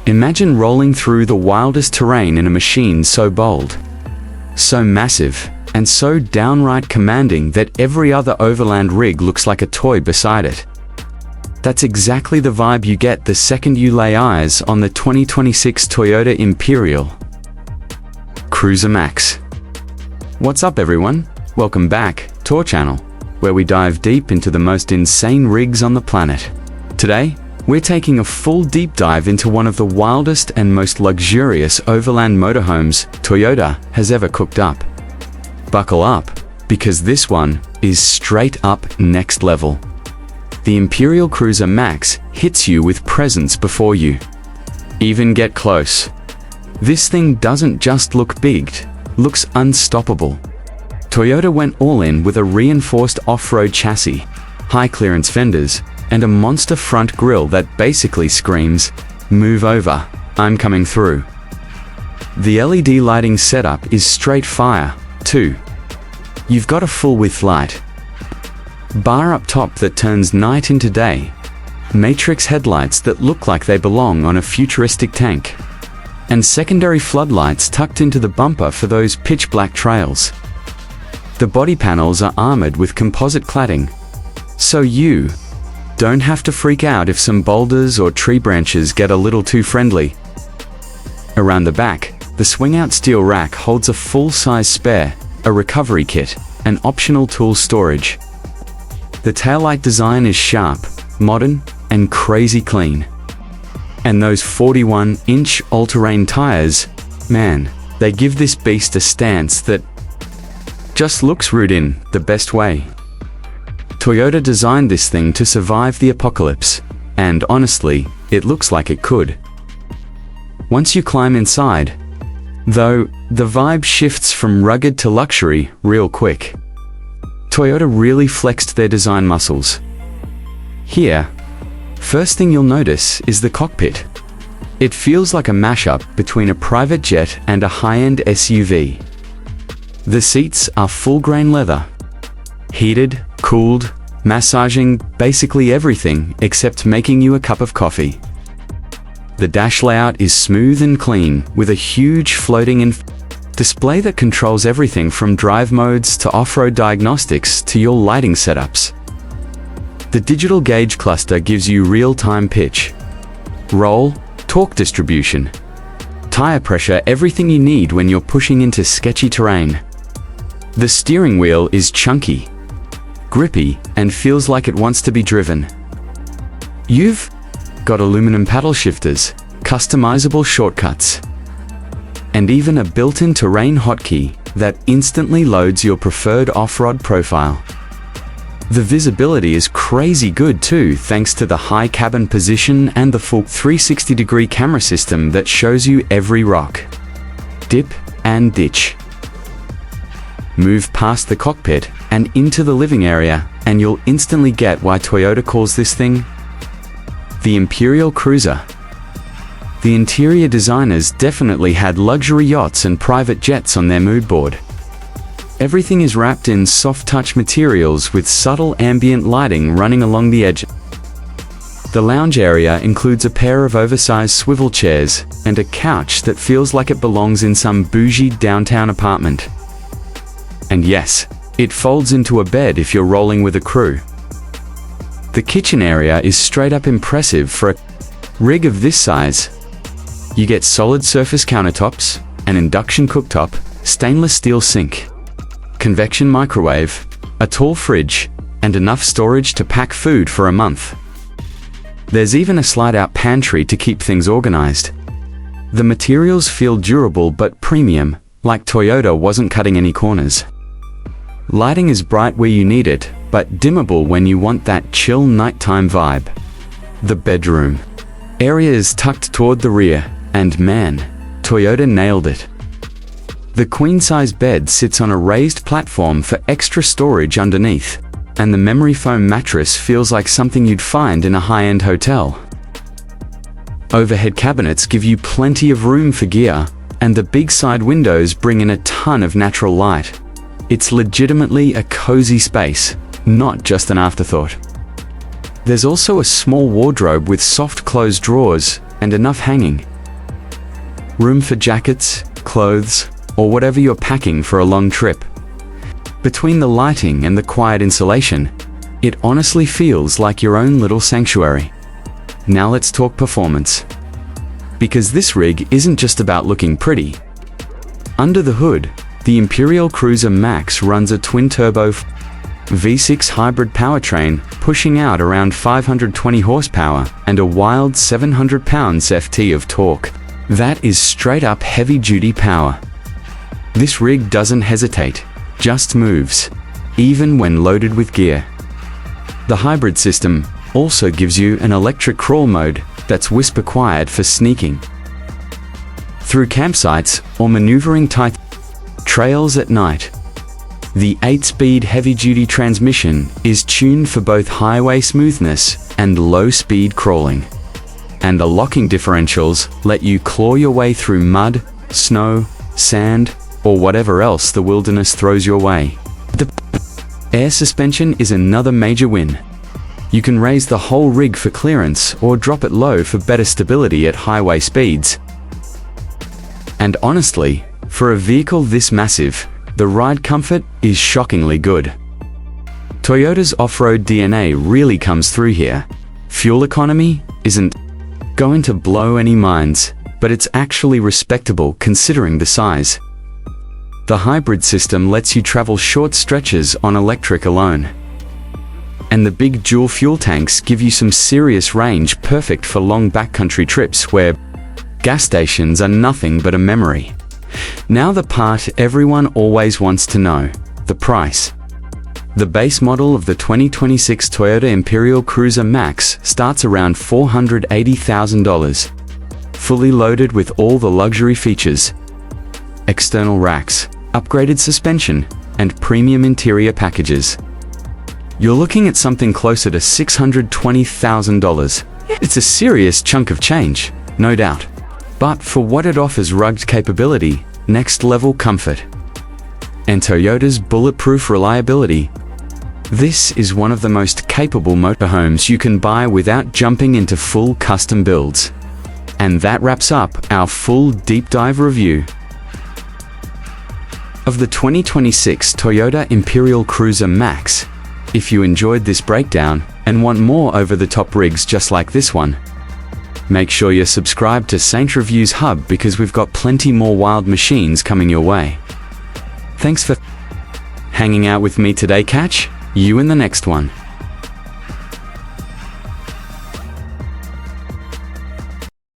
Imagine rolling through the wildest terrain in a machine so bold, so massive, and so downright commanding that every other Overland rig looks like a toy beside it. That's exactly the vibe you get the second you lay eyes on the 2026 Toyota Imperial Cruiser MAX. What's up everyone? Welcome back to our channel, where we dive deep into the most insane rigs on the planet. Today, we're taking a full deep dive into one of the wildest and most luxurious Overland motorhomes Toyota has ever cooked up. Buckle up, because this one is straight up next level. The Imperial Cruiser MAX hits you with presence before you even get close. This thing doesn't just look big, looks unstoppable. Toyota went all in with a reinforced off-road chassis, high clearance fenders, and a monster front grille that basically screams, "Move over, I'm coming through." The LED lighting setup is straight fire, too. You've got a full-width light bar up top that turns night into day, matrix headlights that look like they belong on a futuristic tank, and secondary floodlights tucked into the bumper for those pitch-black trails. The body panels are armored with composite cladding, so you don't have to freak out if some boulders or tree branches get a little too friendly. Around the back, the swing-out steel rack holds a full-size spare, a recovery kit, and optional tool storage. The taillight design is sharp, modern, and crazy clean. And those 41-inch all-terrain tires, man, they give this beast a stance that just looks rude in the best way. Toyota designed this thing to survive the apocalypse, and honestly, it looks like it could. Once you climb inside, though, the vibe shifts from rugged to luxury real quick. Toyota really flexed their design muscles. Here, first thing you'll notice is the cockpit. It feels like a mashup between a private jet and a high-end SUV. The seats are full-grain leather, heated, cooled, massaging basically everything except making you a cup of coffee. The dash layout is smooth and clean, with a huge floating display that controls everything from drive modes to off-road diagnostics to your lighting setups. The digital gauge cluster gives you real-time pitch, roll, torque distribution, tire pressure, everything you need when you're pushing into sketchy terrain. The steering wheel is chunky, grippy, and feels like it wants to be driven. You've got aluminum paddle shifters, customizable shortcuts, and even a built-in terrain hotkey that instantly loads your preferred off-road profile. The visibility is crazy good too, thanks to the high cabin position and the full 360-degree camera system that shows you every rock, dip, and ditch. Move past the cockpit and into the living area, and you'll instantly get why Toyota calls this thing the Imperial Cruiser. The interior designers definitely had luxury yachts and private jets on their mood board. Everything is wrapped in soft-touch materials with subtle ambient lighting running along the edge. The lounge area includes a pair of oversized swivel chairs and a couch that feels like it belongs in some bougie downtown apartment. And yes, it folds into a bed if you're rolling with a crew. The kitchen area is straight up impressive for a rig of this size. You get solid surface countertops, an induction cooktop, stainless steel sink, convection microwave, a tall fridge, and enough storage to pack food for a month. There's even a slide-out pantry to keep things organized. The materials feel durable but premium, like Toyota wasn't cutting any corners. Lighting is bright where you need it, but dimmable when you want that chill nighttime vibe. The bedroom area is tucked toward the rear, and man, Toyota nailed it. The queen-size bed sits on a raised platform for extra storage underneath, and the memory foam mattress feels like something you'd find in a high-end hotel. Overhead cabinets give you plenty of room for gear, and the big side windows bring in a ton of natural light. It's legitimately a cozy space, not just an afterthought. There's also a small wardrobe with soft closed drawers and enough hanging, room for jackets, clothes, or whatever you're packing for a long trip. Between the lighting and the quiet insulation, it honestly feels like your own little sanctuary. Now let's talk performance. Because this rig isn't just about looking pretty. Under the hood, the Imperial Cruiser MAX runs a twin-turbo V6 hybrid powertrain, pushing out around 520 horsepower and a wild 700 pounds-ft of torque. That is straight-up heavy-duty power. This rig doesn't hesitate, just moves, even when loaded with gear. The hybrid system also gives you an electric crawl mode that's whisper quiet for sneaking through campsites or maneuvering tight trails at night. The 8-speed heavy-duty transmission is tuned for both highway smoothness and low-speed crawling. And the locking differentials let you claw your way through mud, snow, sand, or whatever else the wilderness throws your way. The air suspension is another major win. You can raise the whole rig for clearance or drop it low for better stability at highway speeds. And honestly, for a vehicle this massive, the ride comfort is shockingly good. Toyota's off-road DNA really comes through here. Fuel economy isn't going to blow any minds, but it's actually respectable considering the size. The hybrid system lets you travel short stretches on electric alone. And the big dual fuel tanks give you some serious range, perfect for long backcountry trips where gas stations are nothing but a memory. Now the part everyone always wants to know, the price. The base model of the 2026 Toyota Imperial Cruiser MAX starts around $480,000, fully loaded with all the luxury features, external racks, upgraded suspension, and premium interior packages. You're looking at something closer to $620,000. It's a serious chunk of change, no doubt. But for what it offers: rugged capability, next-level comfort, and Toyota's bulletproof reliability, this is one of the most capable motorhomes you can buy without jumping into full custom builds. And that wraps up our full deep dive review of the 2026 Toyota Imperial Cruiser MAX. If you enjoyed this breakdown and want more over-the-top rigs just like this one, make sure you're subscribed to Saint Review's Hub, because we've got plenty more wild machines coming your way. Thanks for hanging out with me today. Catch you in the next one.